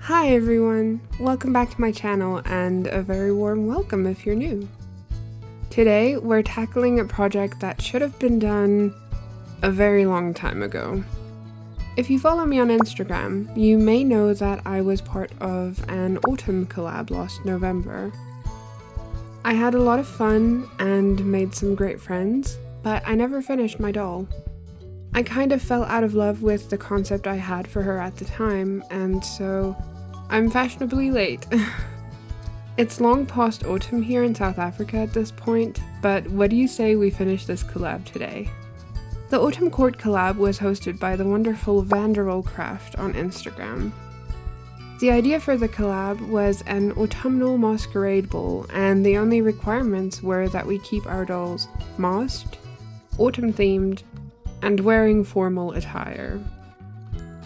Hi everyone, welcome back to my channel and a very warm welcome if you're new. Today we're tackling a project that should have been done a very long time ago. If you follow me on Instagram, you may know that I was part of an autumn collab last November. I had a lot of fun and made some great friends, but I never finished my doll. I kind of fell out of love with the concept I had for her at the time, and so I'm fashionably late. It's long past autumn here in South Africa at this point, but what do you say we finish this collab today? The Autumn Court collab was hosted by the wonderful Vanderroll Craft on Instagram. The idea for the collab was an autumnal masquerade ball, and the only requirements were that we keep our dolls masked, autumn themed, and wearing formal attire.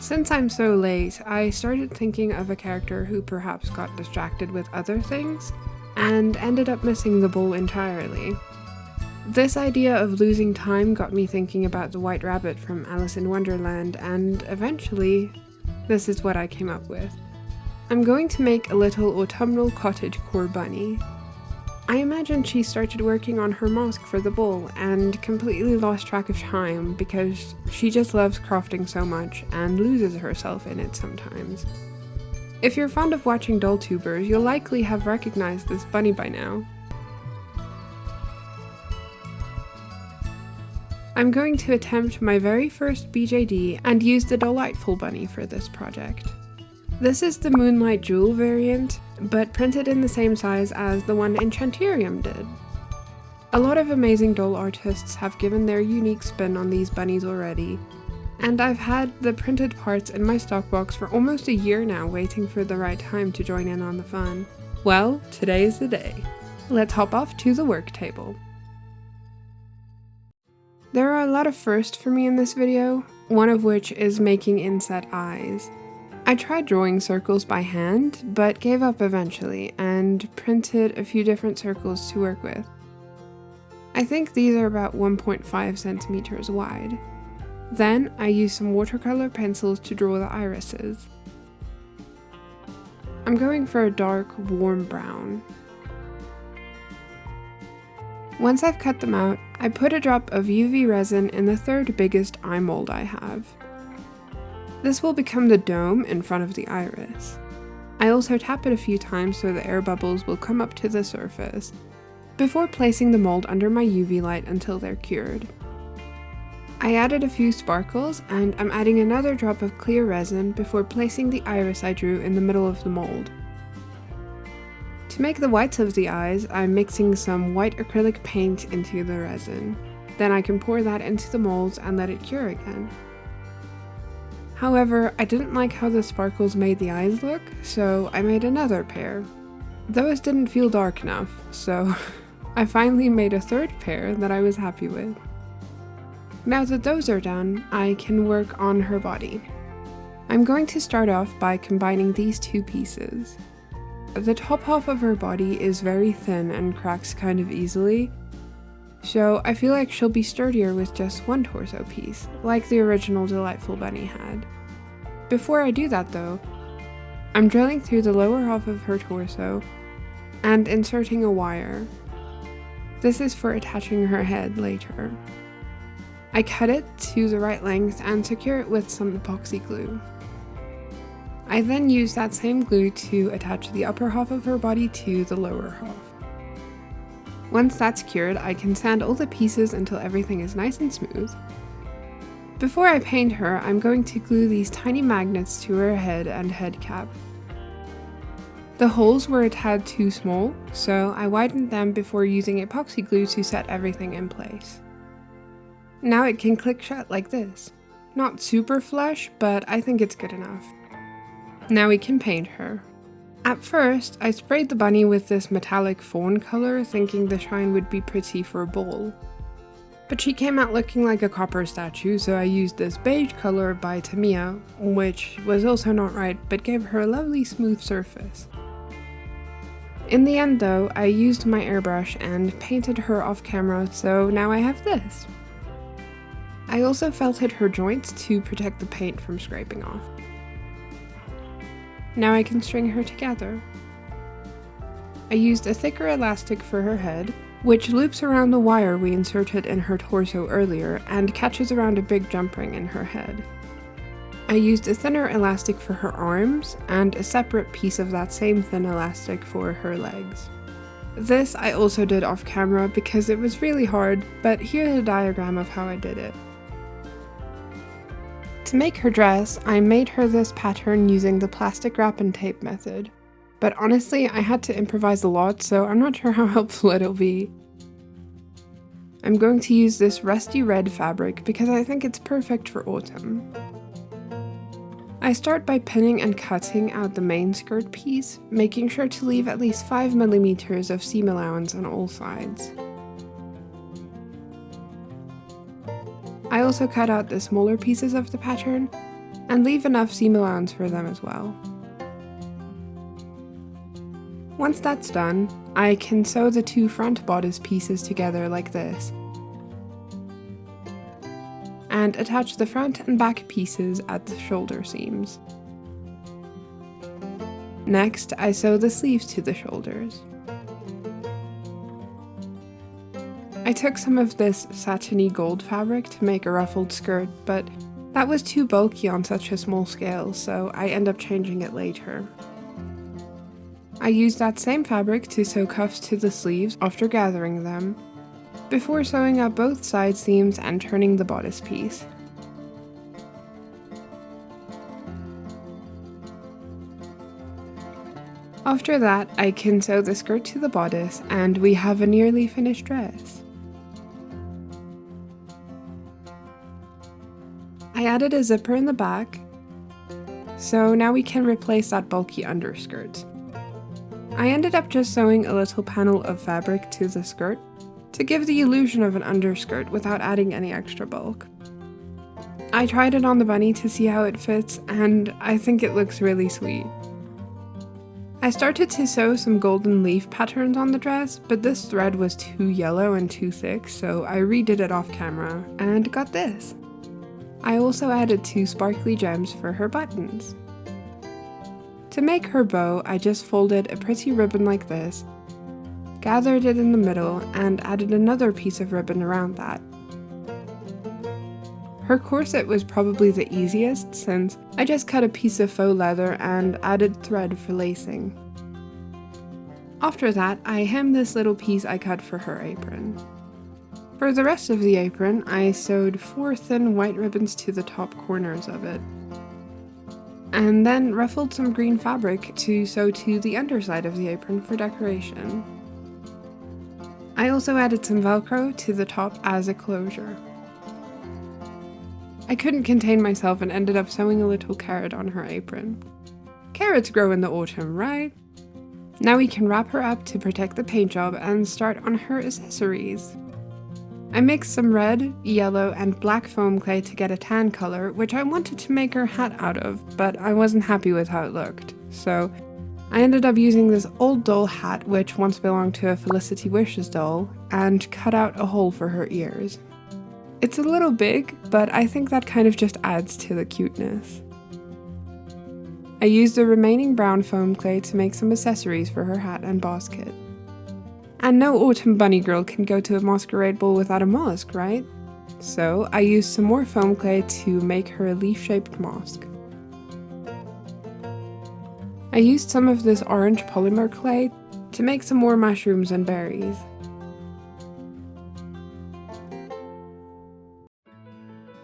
Since I'm so late, I started thinking of a character who perhaps got distracted with other things, and ended up missing the ball entirely. This idea of losing time got me thinking about the White Rabbit from Alice in Wonderland, and eventually, this is what I came up with. I'm going to make a little autumnal cottagecore bunny. I imagine she started working on her mask for the ball and completely lost track of time because she just loves crafting so much and loses herself in it sometimes. If you're fond of watching doll tubers, you'll likely have recognized this bunny by now. I'm going to attempt my very first BJD and use the Dollightful bunny for this project. This is the Moonlight Jewel variant, but printed in the same size as the one Enchanterium did. A lot of amazing doll artists have given their unique spin on these bunnies already, and I've had the printed parts in my stock box for almost a year now, waiting for the right time to join in on the fun. Well, today is the day. Let's hop off to the work table. There are a lot of firsts for me in this video, one of which is making Inset Eyes. I tried drawing circles by hand, but gave up eventually, and printed a few different circles to work with. I think these are about 1.5 centimeters wide. Then I used some watercolor pencils to draw the irises. I'm going for a dark, warm brown. Once I've cut them out, I put a drop of UV resin in the third biggest eye mold I have. This will become the dome in front of the iris. I also tap it a few times so the air bubbles will come up to the surface, before placing the mold under my UV light until they're cured. I added a few sparkles, and I'm adding another drop of clear resin before placing the iris I drew in the middle of the mold. To make the whites of the eyes, I'm mixing some white acrylic paint into the resin. Then I can pour that into the molds and let it cure again. However, I didn't like how the sparkles made the eyes look, so I made another pair. Those didn't feel dark enough, so I finally made a third pair that I was happy with. Now that those are done, I can work on her body. I'm going to start off by combining these two pieces. The top half of her body is very thin and cracks kind of easily, so I feel like she'll be sturdier with just one torso piece, like the original Dollightful bunny had. Before I do that though, I'm drilling through the lower half of her torso and inserting a wire. This is for attaching her head later. I cut it to the right length and secure it with some epoxy glue. I then use that same glue to attach the upper half of her body to the lower half. Once that's cured, I can sand all the pieces until everything is nice and smooth. Before I paint her, I'm going to glue these tiny magnets to her head and head cap. The holes were a tad too small, so I widened them before using epoxy glue to set everything in place. Now it can click shut like this. Not super flush, but I think it's good enough. Now we can paint her. At first, I sprayed the bunny with this metallic fawn color, thinking the shine would be pretty for a ball. But she came out looking like a copper statue, so I used this beige color by Tamiya, which was also not right, but gave her a lovely smooth surface. In the end though, I used my airbrush and painted her off camera, so now I have this. I also felted her joints to protect the paint from scraping off. Now I can string her together. I used a thicker elastic for her head, which loops around the wire we inserted in her torso earlier and catches around a big jump ring in her head. I used a thinner elastic for her arms and a separate piece of that same thin elastic for her legs. This I also did off camera because it was really hard, but here's a diagram of how I did it. To make her dress, I made her this pattern using the plastic wrap and tape method. But honestly, I had to improvise a lot, so I'm not sure how helpful it'll be. I'm going to use this rusty red fabric because I think it's perfect for autumn. I start by pinning and cutting out the main skirt piece, making sure to leave at least 5 mm of seam allowance on all sides. I also cut out the smaller pieces of the pattern and leave enough seam allowance for them as well. Once that's done, I can sew the two front bodice pieces together like this, and attach the front and back pieces at the shoulder seams. Next, I sew the sleeves to the shoulders. I took some of this satiny gold fabric to make a ruffled skirt, but that was too bulky on such a small scale, so I end up changing it later. I used that same fabric to sew cuffs to the sleeves after gathering them, before sewing up both side seams and turning the bodice piece. After that, I can sew the skirt to the bodice and we have a nearly finished dress. I added a zipper in the back, so now we can replace that bulky underskirt. I ended up just sewing a little panel of fabric to the skirt to give the illusion of an underskirt without adding any extra bulk. I tried it on the bunny to see how it fits, and I think it looks really sweet. I started to sew some golden leaf patterns on the dress, but this thread was too yellow and too thick, so I redid it off camera and got this. I also added 2 sparkly gems for her buttons. To make her bow, I just folded a pretty ribbon like this, gathered it in the middle, and added another piece of ribbon around that. Her corset was probably the easiest since I just cut a piece of faux leather and added thread for lacing. After that, I hemmed this little piece I cut for her apron. For the rest of the apron, I sewed 4 thin white ribbons to the top corners of it, and then ruffled some green fabric to sew to the underside of the apron for decoration. I also added some Velcro to the top as a closure. I couldn't contain myself and ended up sewing a little carrot on her apron. Carrots grow in the autumn, right? Now we can wrap her up to protect the paint job and start on her accessories. I mixed some red, yellow, and black foam clay to get a tan color, which I wanted to make her hat out of, but I wasn't happy with how it looked. So I ended up using this old doll hat, which once belonged to a Felicity Wishes doll, and cut out a hole for her ears. It's a little big, but I think that kind of just adds to the cuteness. I used the remaining brown foam clay to make some accessories for her hat and basket. And no autumn bunny girl can go to a masquerade ball without a mask, right? So I used some more foam clay to make her a leaf-shaped mask. I used some of this orange polymer clay to make some more mushrooms and berries.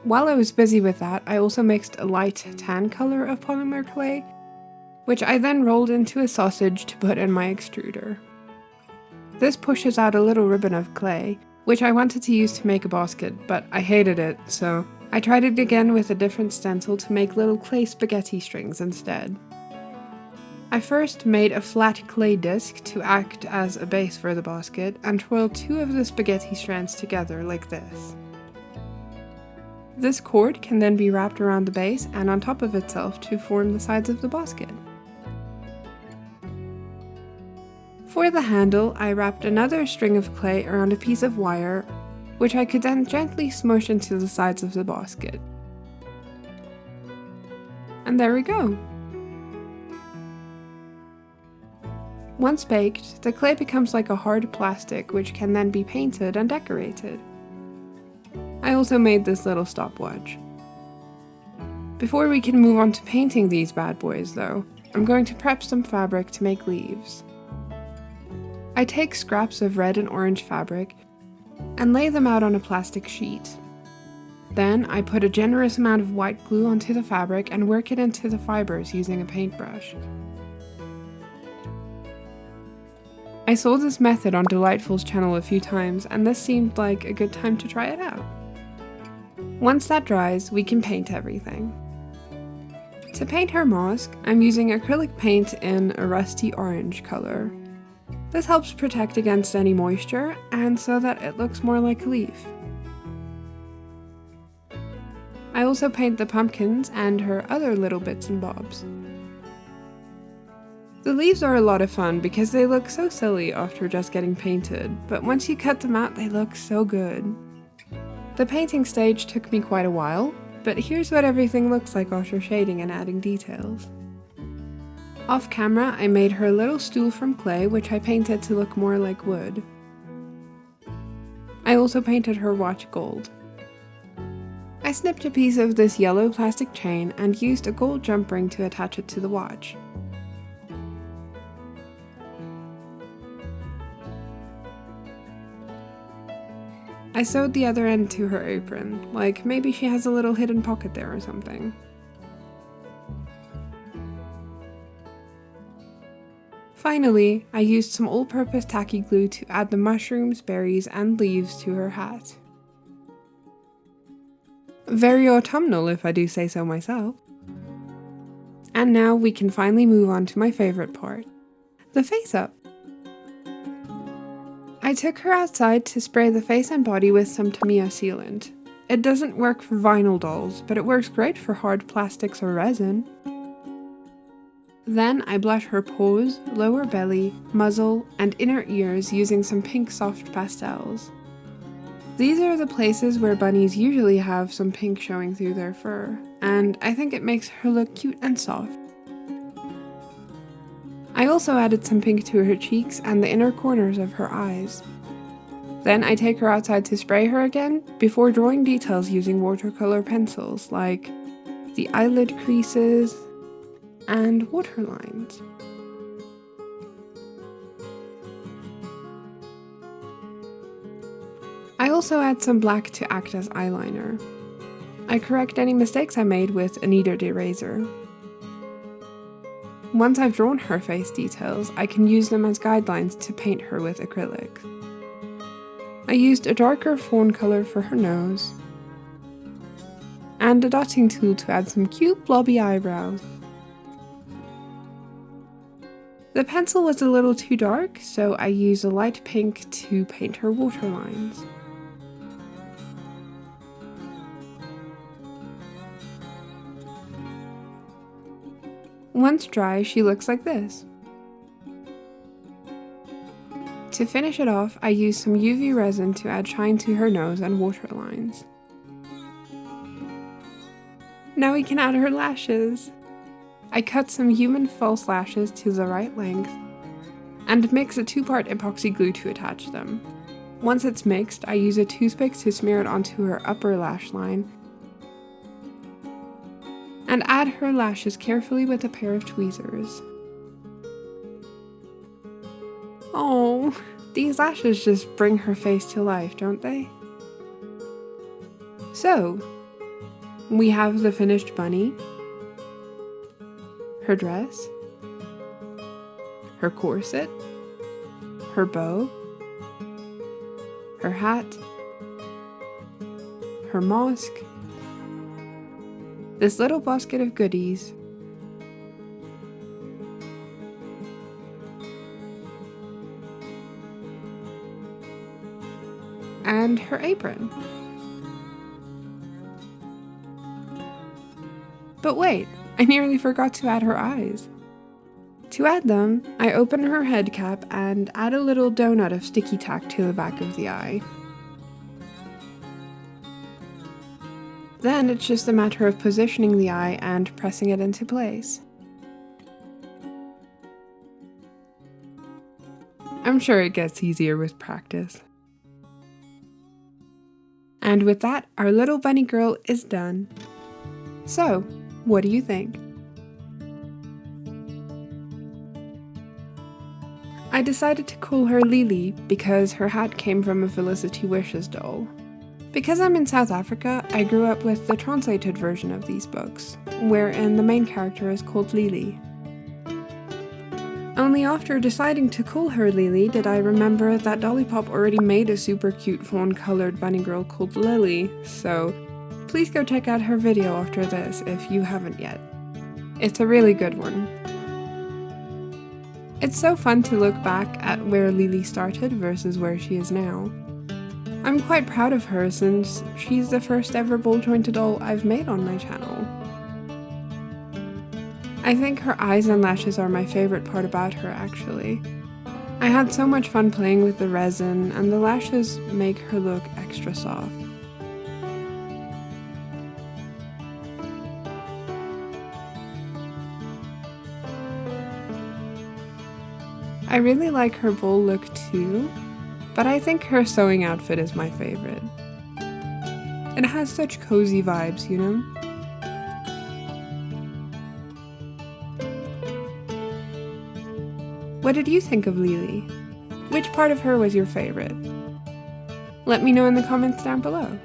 While I was busy with that, I also mixed a light tan color of polymer clay, which I then rolled into a sausage to put in my extruder. This pushes out a little ribbon of clay, which I wanted to use to make a basket, but I hated it, so I tried it again with a different stencil to make little clay spaghetti strings instead. I first made a flat clay disc to act as a base for the basket, and twirled 2 of the spaghetti strands together like this. This cord can then be wrapped around the base and on top of itself to form the sides of the basket. For the handle, I wrapped another string of clay around a piece of wire, which I could then gently smush into the sides of the basket. And there we go! Once baked, the clay becomes like a hard plastic which can then be painted and decorated. I also made this little stopwatch. Before we can move on to painting these bad boys though, I'm going to prep some fabric to make leaves. I take scraps of red and orange fabric and lay them out on a plastic sheet. Then I put a generous amount of white glue onto the fabric and work it into the fibers using a paintbrush. I saw this method on Dollightful's channel a few times and this seemed like a good time to try it out. Once that dries, we can paint everything. To paint her mask, I'm using acrylic paint in a rusty orange color. This helps protect against any moisture and so that it looks more like a leaf. I also paint the pumpkins and her other little bits and bobs. The leaves are a lot of fun because they look so silly after just getting painted, but once you cut them out they look so good. The painting stage took me quite a while, but here's what everything looks like after shading and adding details. Off camera, I made her a little stool from clay which I painted to look more like wood. I also painted her watch gold. I snipped a piece of this yellow plastic chain and used a gold jump ring to attach it to the watch. I sewed the other end to her apron, like maybe she has a little hidden pocket there or something. Finally, I used some all-purpose tacky glue to add the mushrooms, berries, and leaves to her hat. Very autumnal if I do say so myself. And now we can finally move on to my favourite part, the face up. I took her outside to spray the face and body with some Tamiya sealant. It doesn't work for vinyl dolls, but it works great for hard plastics or resin. Then I blush her paws, lower belly, muzzle, and inner ears using some pink soft pastels. These are the places where bunnies usually have some pink showing through their fur, and I think it makes her look cute and soft. I also added some pink to her cheeks and the inner corners of her eyes. Then I take her outside to spray her again, before drawing details using watercolor pencils like the eyelid creases and waterlines. I also add some black to act as eyeliner. I correct any mistakes I made with a kneaded eraser. Once I've drawn her face details, I can use them as guidelines to paint her with acrylic. I used a darker fawn color for her nose, and a dotting tool to add some cute blobby eyebrows. The pencil was a little too dark, so I used a light pink to paint her waterlines. Once dry, she looks like this. To finish it off, I used some UV resin to add shine to her nose and waterlines. Now we can add her lashes! I cut some human false lashes to the right length, and mix a 2-part epoxy glue to attach them. Once it's mixed, I use a toothpick to smear it onto her upper lash line, and add her lashes carefully with a pair of tweezers. Oh, these lashes just bring her face to life, don't they? So, we have the finished bunny, her dress, her corset, her bow, her hat, her mask, this little basket of goodies, and her apron. But wait, I nearly forgot to add her eyes. To add them, I open her head cap and add a little donut of sticky tack to the back of the eye. Then it's just a matter of positioning the eye and pressing it into place. I'm sure it gets easier with practice. And with that, our little bunny girl is done. So, what do you think? I decided to call her Lili because her hat came from a Felicity Wishes doll. Because I'm in South Africa, I grew up with the translated version of these books, wherein the main character is called Lili. Only after deciding to call her Lili did I remember that Dollypop already made a super cute fawn-colored bunny girl called Lili, so please go check out her video after this if you haven't yet. It's a really good one. It's so fun to look back at where Lili started versus where she is now. I'm quite proud of her since she's the first ever ball-jointed doll I've made on my channel. I think her eyes and lashes are my favorite part about her actually. I had so much fun playing with the resin and the lashes make her look extra soft. I really like her bowl look too, but I think her sewing outfit is my favorite. It has such cozy vibes, you know? What did you think of Lili? Which part of her was your favorite? Let me know in the comments down below.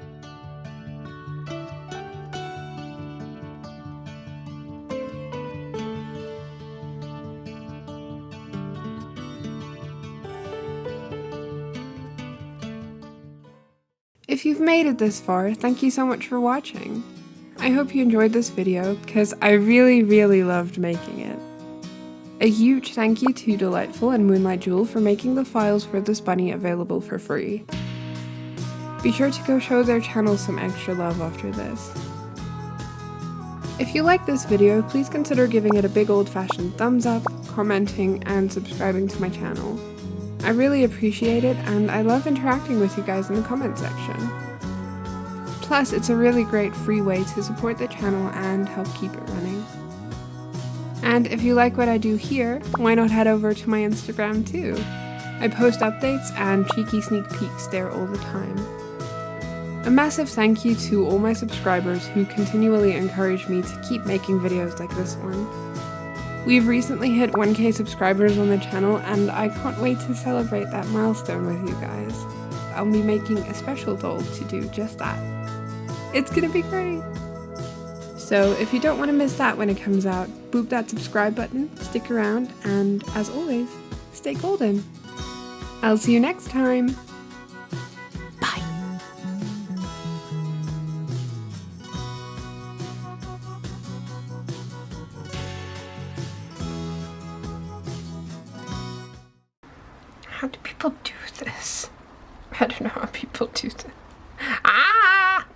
If you've made it this far, thank you so much for watching. I hope you enjoyed this video because I really loved making it. A huge thank you to Dollightful and Moonlight Jewel for making the files for this bunny available for free. Be sure to go show their channel some extra love after this. If you like this video, please consider giving it a big old-fashioned thumbs up, commenting, and subscribing to my channel. I really appreciate it, and I love interacting with you guys in the comment section. Plus, it's a really great free way to support the channel and help keep it running. And if you like what I do here, why not head over to my Instagram too? I post updates and cheeky sneak peeks there all the time. A massive thank you to all my subscribers who continually encourage me to keep making videos like this one. We've recently hit 1K subscribers on the channel and I can't wait to celebrate that milestone with you guys. I'll be making a special doll to do just that. It's gonna be great! So if you don't want to miss that when it comes out, boop that subscribe button, stick around, and as always, stay golden. I'll see you next time! Bye! How do people do this? I don't know how people do this.